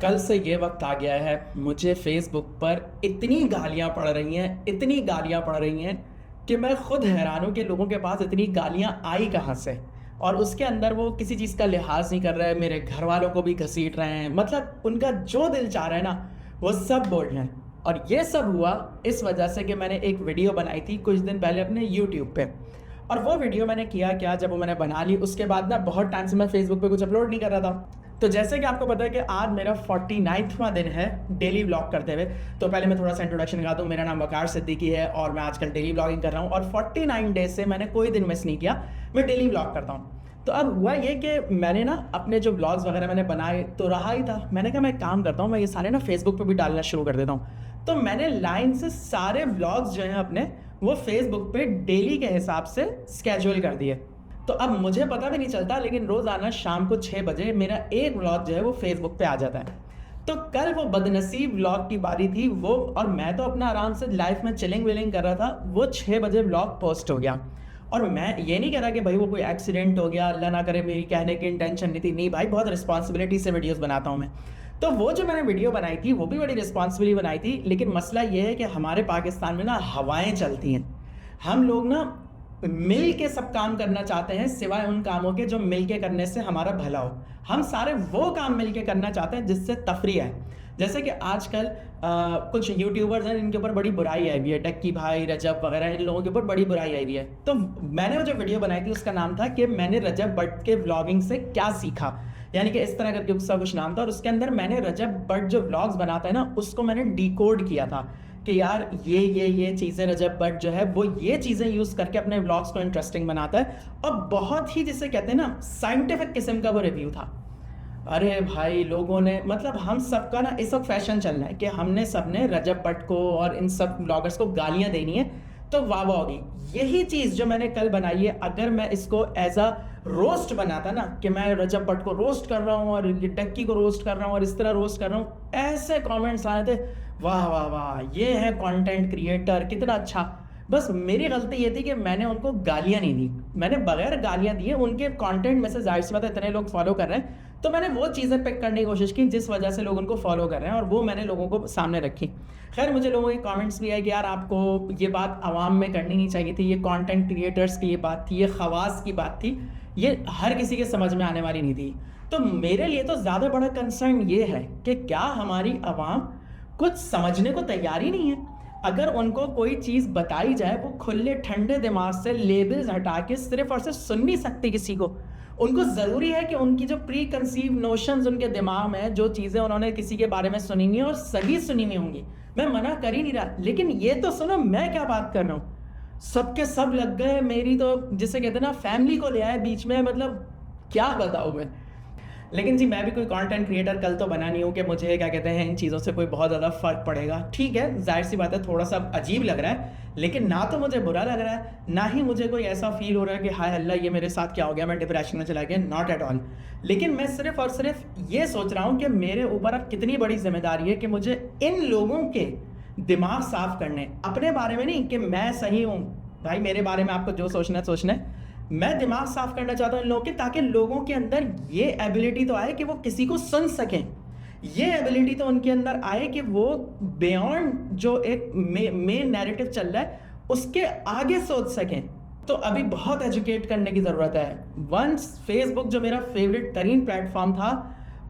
कल से ये वक्त आ गया है, मुझे फेसबुक पर इतनी गालियाँ पड़ रही हैं, इतनी गालियाँ पड़ रही हैं कि मैं खुद हैरान हूँ कि लोगों के पास इतनी गालियाँ आई कहाँ से। और उसके अंदर वो किसी चीज़ का लिहाज नहीं कर रहे हैं, मेरे घर वालों को भी घसीट रहे हैं, मतलब उनका जो दिल चाह रहा है ना वो सब बोल रहे हैं। और ये सब हुआ इस वजह से कि मैंने एक वीडियो बनाई थी कुछ दिन पहले अपने यूट्यूब पे। और वो वीडियो मैंने किया क्या, जब वो मैंने बना ली उसके बाद ना बहुत टाइम से मैं फेसबुक पे कुछ अपलोड नहीं कर रहा था। तो जैसे कि आपको पता है कि आज मेरा 49वां दिन है डेली व्लॉग करते हुए। तो पहले मैं थोड़ा-सा इंट्रोडक्शन लगा दूँ, मेरा नाम वकार सिद्दीकी है और मैं आजकल डेली व्लॉगिंग कर रहा हूँ और 49 डेज़ से मैंने कोई दिन मिस नहीं किया, मैं डेली व्लॉग करता हूँ। तो अब हुआ ये कि मैंने ना अपने जो व्लॉग्स वगैरह मैंने बनाए तो रहा ही था। मैंने कहा मैं एक काम करता हूँ, मैं ये सारे ना फेसबुक पे भी डालना शुरू कर देता हूँ। तो मैंने लाइन से सारे व्लॉग्स जो हैं अपने, वो फेसबुक पे डेली के हिसाब से स्केड्यूल कर दिए। तो अब मुझे पता भी नहीं चलता, लेकिन रोज़ाना शाम को 6 बजे मेरा एक व्लॉग जो है वो फेसबुक पे आ जाता है। तो कल वो बदनसीब व्लॉग की बारी थी वो, और मैं तो अपना आराम से लाइफ में चिलिंग विलिंग कर रहा था, वो 6 बजे व्लॉग पोस्ट हो गया। और मैं ये नहीं कह रहा कि भाई वो कोई एक्सीडेंट हो गया, अल्लाह ना करे, मेरी कहने की इंटेंशन नहीं थी, नहीं भाई, बहुत रिस्पॉन्सिबिलिटी से वीडियोज़ बनाता हूँ मैं। तो वो जो मैंने वीडियो बनाई थी वो भी बड़ी रिस्पॉन्सिबली बनाई थी, लेकिन मसला ये है कि हमारे पाकिस्तान में ना हवाएँ चलती हैं। हम लोग ना मिल के सब काम करना चाहते हैं, सिवाय उन कामों के जो मिल के करने से हमारा भला हो। हम सारे वो काम मिल के करना चाहते हैं जिससे तफरीह है। जैसे कि आजकल कुछ यूट्यूबर्स हैं इनके ऊपर बड़ी बुराई आई हुई है, टक्की भाई, रजब वगैरह, इन लोगों के ऊपर बड़ी बुराई आई हुई है। तो मैंने वो जो वीडियो बनाई थी उसका नाम था कि मैंने रजब भट्ट के व्लॉगिंग से क्या सीखा, यानी कि इस तरह करके उसका कुछ नाम था। और उसके अंदर मैंने रजब भट्ट जो व्लॉग्स बनाता है ना, उसको मैंने डिकोड किया था कि यार ये चीज़ें रजब भट्ट जो है वो ये चीज़ें यूज़ करके अपने व्लॉग्स को इंटरेस्टिंग बनाता है। और बहुत ही, जिसे कहते हैं ना, साइंटिफिक किस्म का वो रिव्यू था। अरे भाई, लोगों ने, मतलब हम सबका ना इस वक्त फैशन चल रहा है कि हमने सबने रजब भट्ट को और इन सब ब्लॉगर्स को गालियां देनी है, तो वाह वाह होगी। यही चीज़ जो मैंने कल बनाई है, अगर मैं इसको एज अ रोस्ट बनाता ना कि मैं रजब भट्ट को रोस्ट कर रहा हूँ और ये टक्की को रोस्ट कर रहा हूँ और इस तरह रोस्ट कर रहा हूँ, ऐसे कमेंट्स आए थे, वाह वाह वाह, ये है कंटेंट क्रिएटर, कितना अच्छा। बस मेरी गलती ये थी कि मैंने उनको गालियाँ नहीं दी, मैंने बगैर गालियाँ दिए उनके कंटेंट में से, जाहिर सी बात है इतने लोग फॉलो कर रहे हैं, तो मैंने वो चीज़ें पिक करने की कोशिश की जिस वजह से लोग उनको फॉलो कर रहे हैं, और वो मैंने लोगों को सामने रखी। खैर, मुझे लोगों के कमेंट्स भी आए कि यार आपको ये बात आवाम में करनी नहीं चाहिए थी, ये कंटेंट क्रिएटर्स की ये बात थी, ये खवास की बात थी, ये हर किसी के समझ में आने वाली नहीं थी। तो मेरे लिए तो ज़्यादा बड़ा कंसर्न ये है कि क्या हमारी आवाम कुछ समझने को तैयार ही नहीं है। अगर उनको कोई चीज़ बताई जाए, वो खुले ठंडे दिमाग से लेबल्स हटा के सिर्फ़ और सिर्फ सुन नहीं सकती किसी को। उनको ज़रूरी है कि उनकी जो प्री कंसीव नोशंस उनके दिमाग में है, जो चीज़ें उन्होंने किसी के बारे में सुनी हुई और सही सुनी हुई होंगी, मैं मना कर ही नहीं रहा, लेकिन ये तो सुनो मैं क्या बात कर रहा हूँ। सबके सब लग गए, मेरी तो जिसे कहते हैं ना फैमिली को ले आए बीच में, मतलब क्या बताऊँ मैं। लेकिन जी, मैं भी कोई कंटेंट क्रिएटर कल तो बना नहीं हूँ कि मुझे क्या कहते हैं इन चीज़ों से कोई बहुत ज़्यादा फ़र्क पड़ेगा। ठीक है, ज़ाहिर सी बात है थोड़ा सा अजीब लग रहा है, लेकिन ना तो मुझे बुरा लग रहा है, ना ही मुझे कोई ऐसा फ़ील हो रहा है कि हाय अल्लाह ये मेरे साथ क्या हो गया, मैं डिप्रेशन में चला गया, नॉट एट ऑल। लेकिन मैं सिर्फ़ और सिर्फ ये सोच रहा हूँ कि मेरे ऊपर अब कितनी बड़ी ज़िम्मेदारी है कि मुझे इन लोगों के दिमाग साफ़ करने, अपने बारे में नहीं कि मैं सही हूँ, भाई मेरे बारे में आपको जो सोचना है सोचना है, मैं दिमाग साफ करना चाहता हूँ इन लोगों के, ताकि लोगों के अंदर ये एबिलिटी तो आए कि वो किसी को सुन सकें। ये एबिलिटी तो उनके अंदर आए कि वो बियॉन्ड जो एक मेन नैरेटिव चल रहा है उसके आगे सोच सकें। तो अभी बहुत एजुकेट करने की ज़रूरत है। वंस फेसबुक जो मेरा फेवरेट तरीन प्लेटफॉर्म था,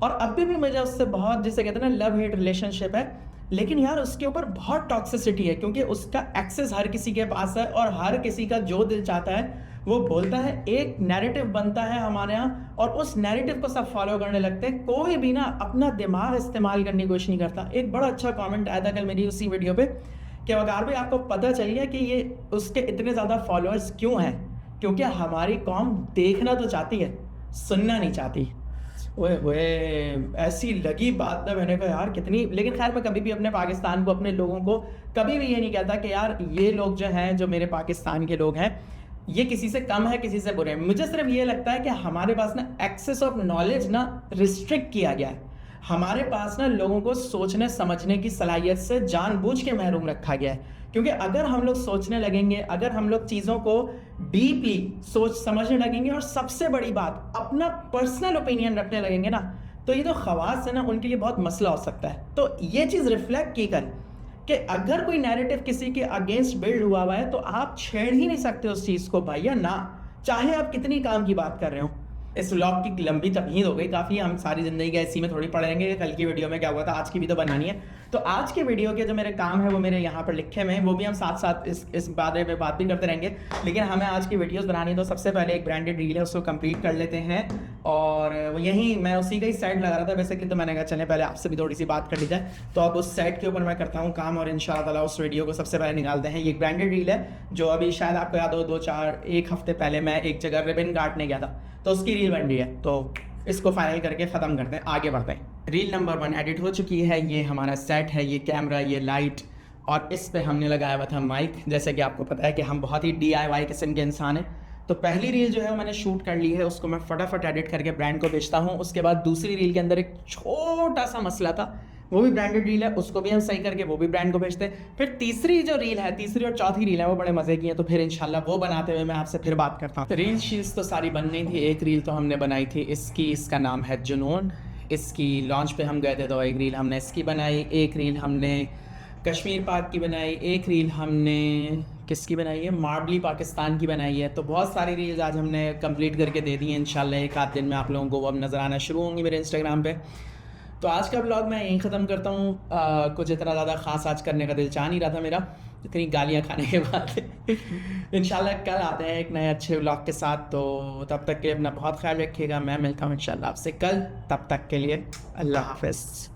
और अभी भी मुझे उससे बहुत, जिसे कहते हैं ना, लव हेट रिलेशनशिप है, लेकिन यार उसके ऊपर बहुत टॉक्सिसिटी है, क्योंकि उसका एक्सेस हर किसी के पास है और हर किसी का जो दिल चाहता है वो बोलता है, एक नैरेटिव बनता है हमारे यहाँ और उस नैरेटिव को सब फॉलो करने लगते हैं। कोई भी ना अपना दिमाग इस्तेमाल करने की कोशिश नहीं करता। एक बड़ा अच्छा कमेंट आया था कल मेरी उसी वीडियो पे कि वकार भाई आपको पता चल गया कि ये उसके इतने ज़्यादा फॉलोअर्स क्यों हैं? क्योंकि हमारी कौम देखना तो चाहती है, सुनना नहीं चाहती। ओए होए, ऐसी लगी बात ना, मैंने कहा यार कितनी, लेकिन खैर मैं कभी भी अपने पाकिस्तान को, अपने लोगों को कभी भी ये नहीं कहता कि यार ये लोग जो हैं, जो मेरे पाकिस्तान के लोग हैं, ये किसी से कम है, किसी से बुरे हैं। मुझे सिर्फ ये लगता है कि हमारे पास ना एक्सेस ऑफ नॉलेज ना रिस्ट्रिक्ट किया गया है। हमारे पास ना लोगों को सोचने समझने की सलाहियत से जानबूझ के महरूम रखा गया है, क्योंकि अगर हम लोग सोचने लगेंगे, अगर हम लोग चीज़ों को डीपली सोच समझने लगेंगे और सबसे बड़ी बात अपना पर्सनल ओपिनियन रखने लगेंगे ना, तो ये जो ख़वास है ना, उनके लिए बहुत मसला हो सकता है। तो ये चीज़ रिफ्लेक्ट की कर कि अगर कोई नैरेटिव किसी के अगेंस्ट बिल्ड हुआ है तो आप छेड़ ही नहीं सकते उस चीज़ को भाई, या ना, चाहे आप कितनी काम की बात कर रहे हो। इस व्लॉग की लंबी तमहीद हो गई काफ़ी, हम सारी ज़िंदगी का इसी में थोड़ी पढ़ लेंगे कि कल की वीडियो में क्या हुआ था, आज की भी तो बनानी है। तो आज की वीडियो के जो मेरे काम है वो मेरे यहाँ पर लिखे हुए हैं, वो भी हम साथ साथ इस बारे में बात भी करते रहेंगे। लेकिन हमें आज की वीडियोस बनानी है तो सबसे पहले एक ब्रांडेड रील है, उसको कंप्लीट कर लेते हैं। और वो यहीं मैं उसी का ही सेट लगा रहा था बेसिकली, तो मैंने कहा चलें पहले आपसे भी थोड़ी सी बात कर ली जाए। तो अब उस सेट के ऊपर मैं करता हूँ काम और इंशाल्लाह ताला उस वीडियो को सबसे पहले निकालते हैं। ये एक ब्रांडेड रील है जो अभी शायद आपको याद हो, 1 हफ्ते पहले मैं एक जगह रिबन काटने गया था, तो उसकी रील बन रही है। तो इसको फाइनल करके ख़त्म करते हैं, आगे बढ़ते हैं। रील नंबर 1 एडिट हो चुकी है। ये हमारा सेट है, ये कैमरा, ये लाइट, और इस पे हमने लगाया हुआ था माइक। जैसे कि आपको पता है कि हम बहुत ही DIY किस्म के इंसान हैं। तो पहली रील जो है वो मैंने शूट कर ली है, उसको मैं फटाफट एडिट करके ब्रांड को भेजता हूँ। उसके बाद दूसरी रील के अंदर एक छोटा सा मसला था, वो भी ब्रांडेड रील है, उसको भी हम सही करके वो भी ब्रांड को भेजते हैं। फिर तीसरी जो रील है, तीसरी और चौथी रील है, वो बड़े मज़े की है, तो फिर इंशाल्लाह वो बनाते हुए मैं आपसे फिर बात करता हूँ। रील शीट्स तो सारी बन गई थी। एक रील तो हमने बनाई थी इसका नाम है जुनून। इसकी लॉन्च पे हम गए थे तो एक रील हमने इसकी बनाई, एक रील हमने कश्मीर पाक की बनाई, एक रील हमने किसकी बनाई है, मार्बली पाकिस्तान की बनाई है। तो बहुत सारी रील्स आज हमने कंप्लीट करके दे दी हैं। इंशाल्लाह एक आध दिन में आप लोगों को वो अब नज़र आना शुरू होंगी मेरे इंस्टाग्राम पे। तो आज का ब्लॉग मैं यहीं ख़त्म करता हूँ। कुछ इतना ज़्यादा ख़ास आज करने का दिल चाह नहीं रहा था मेरा, इतनी गालियाँ खाने के बाद। इंशाल्लाह कल आते हैं एक नए अच्छे ब्लॉग के साथ। तो तब तक के लिए अपना बहुत ख्याल रखिएगा। मैं मिलता हूँ इंशाल्लाह आपसे कल, तब तक के लिए अल्लाह हाफ़िज़।